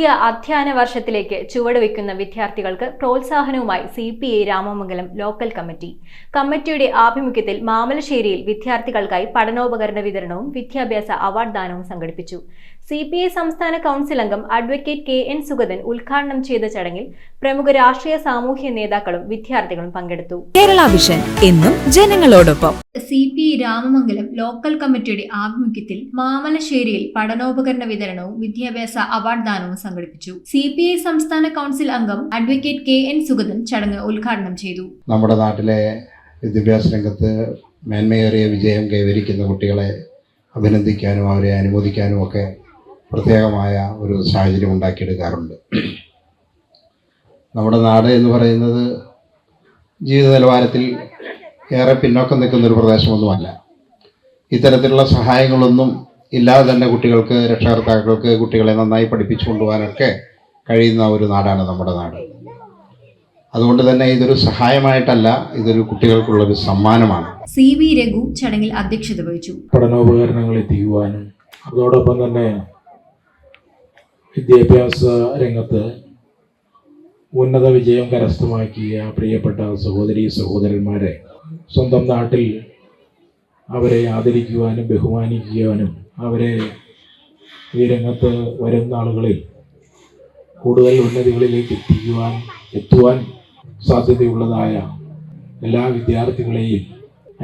പുതിയ അധ്യയന വർഷത്തിലേക്ക് ചുവടുവെക്കുന്ന വിദ്യാർത്ഥികൾക്ക് പ്രോത്സാഹനവുമായി CPI രാമമംഗലം ലോക്കൽ കമ്മിറ്റിയുടെ ആഭിമുഖ്യത്തിൽ മാമലശ്ശേരിയിൽ വിദ്യാർത്ഥികൾക്കായി പഠനോപകരണ വിതരണവും വിദ്യാഭ്യാസ അവാർഡ് ദാനവും സംഘടിപ്പിച്ചു. CPI സംസ്ഥാന കൗൺസിൽ അംഗം അഡ്വക്കേറ്റ് KN സുഗതൻ ഉദ്ഘാടനം ചെയ്ത ചടങ്ങിൽ പ്രമുഖ രാഷ്ട്രീയ സാമൂഹ്യ നേതാക്കളും വിദ്യാർത്ഥികളും പങ്കെടുത്തു. കേരള വിഷൻ എന്നും ജനങ്ങളോടൊപ്പം. CPI രാമമംഗലം ലോക്കൽ കമ്മിറ്റിയുടെ ആഭിമുഖ്യത്തിൽ മാമലശ്ശേരിയിൽ പഠനോപകരണ വിതരണവും വിദ്യാഭ്യാസ അവാർഡ് ദാനവും സംഘടിപ്പിച്ചു. CPI സംസ്ഥാന കൗൺസിൽ അംഗം അഡ്വക്കേറ്റ് KN സുഗതൻ ചടങ്ങ് ഉദ്ഘാടനം ചെയ്തു. നമ്മുടെ നാട്ടിലെ വിദ്യാഭ്യാസ രംഗത്ത് മേന്മയേറിയ വിജയം കൈവരിക്കുന്ന കുട്ടികളെ അഭിനന്ദിക്കാനും അവരെ അനുമോദിക്കാനും ഒക്കെ പ്രത്യേകമായ ഒരു സാഹചര്യം ഉണ്ടാക്കിയെടുക്കാറുണ്ട്. നമ്മുടെ നാട് എന്ന് പറയുന്നത് ജീവിത നിലവാരത്തിൽ ഏറെ പിന്നോക്കം നിൽക്കുന്ന ഒരു പ്രദേശമൊന്നുമല്ല. ഇത്തരത്തിലുള്ള സഹായങ്ങളൊന്നും ഇല്ലാതെ തന്നെ കുട്ടികൾക്ക്, രക്ഷകർത്താക്കൾക്ക് കുട്ടികളെ നന്നായി പഠിപ്പിച്ചു കൊണ്ടുപോകാനൊക്കെ കഴിയുന്ന ഒരു നാടാണ് നമ്മുടെ നാട്. അതുകൊണ്ട് തന്നെ ഇതൊരു സഹായമായിട്ടല്ല, ഇതൊരു കുട്ടികൾക്കുള്ളൊരു സമ്മാനമാണ്. CV രഘു ചടങ്ങിൽ അധ്യക്ഷത വഹിച്ചു. പഠനോപകരണങ്ങൾ എത്തിക്കുവാനും അതോടൊപ്പം തന്നെ വിദ്യാഭ്യാസ രംഗത്ത് ഉന്നത വിജയം കരസ്ഥമാക്കിയ പ്രിയപ്പെട്ട സഹോദരീ സഹോദരന്മാരെ സ്വന്തം നാട്ടിൽ അവരെ ആദരിക്കുവാനും ബഹുമാനിക്കുവാനും അവരെ ഈ രംഗത്ത് വരുന്ന ആളുകളിൽ കൂടുതൽ ഉന്നതികളിലേക്ക് എത്തുവാൻ സാധ്യതയുള്ളതായ എല്ലാ വിദ്യാർത്ഥികളെയും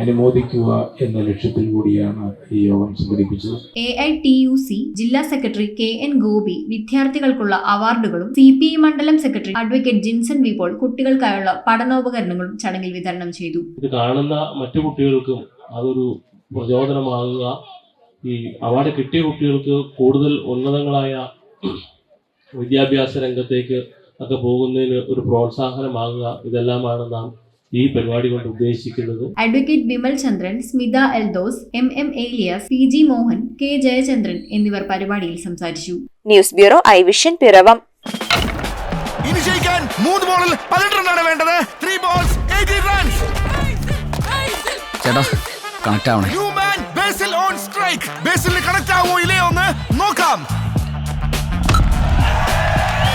അനുമോദിക്കുക എന്ന ലക്ഷ്യത്തിൽ കൂടിയാണ് ഈ യോഗം സംഘടിപ്പിച്ചത്. AITUC ജില്ലാ സെക്രട്ടറി KN ഗോപി വിദ്യാർത്ഥികൾക്കുള്ള അവാർഡുകളും CPI മണ്ഡലം സെക്രട്ടറി അഡ്വക്കേറ്റ് ജിൻസൺ വി പോൾ കുട്ടികൾക്കായുള്ള പഠനോപകരണങ്ങളും ചടങ്ങിൽ വിതരണം ചെയ്തു. ഇത് കാണുന്ന മറ്റു കുട്ടികൾക്കും അതൊരു പ്രചോദനമാകുക, ഈ അവാർഡ് കിട്ടിയ കുട്ടികൾക്ക് കൂടുതൽ ഉന്നതങ്ങളായ വിദ്യാഭ്യാസ രംഗത്തേക്ക് ഒക്കെ പോകുന്നതിന് ഒരു പ്രോത്സാഹനമാകുക, ഇതെല്ലാമാണ് നാം ഈ പരിപാടി കൊണ്ട് ഉദ്ദേശിക്കുന്നത്. Advocate Vimal Chandran, Smitha Eldhose, MM Elias, PG Mohan, K Jayachandran എന്നിവർ പരിപാടിയിൽ സംസാരിച്ചു. News bureau I vision Piravom. ഇനി ജയിക്കാൻ 3 ബോളിൽ 18 റണ്ണാണ് വേണ്ടത്. 3 balls 18 runs. ചേട്ടാ കണക്ട് ആവണേ. Human Basil on strike. Basil connect ആവോ ഇല്ലയോ എന്ന് നോക്കാം.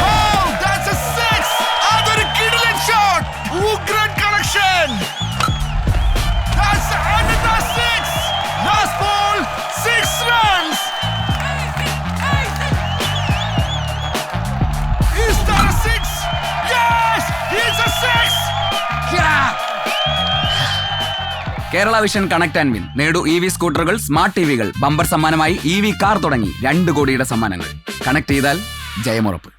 Oh, that's a 6. അതൊരു കിടിലൻ ഷോട്ട്. ഉഗ്രൻ connection. That's another 6. Last ball 6 runs. Is that a 6? Yes, it's a 6. Yeah. Kerala vision connect and win. നേടൂ EV സ്കൂട്ടറുകൾ, സ്മാർട്ട് TVകൾ, ബമ്പർ സമ്മാനമായി EV കാർ തുടങ്ങി 2 കോടിയുടെ സമ്മാനങ്ങൾ. കണക്ട് ചെയ്താൽ ജയമുറപ്പ്.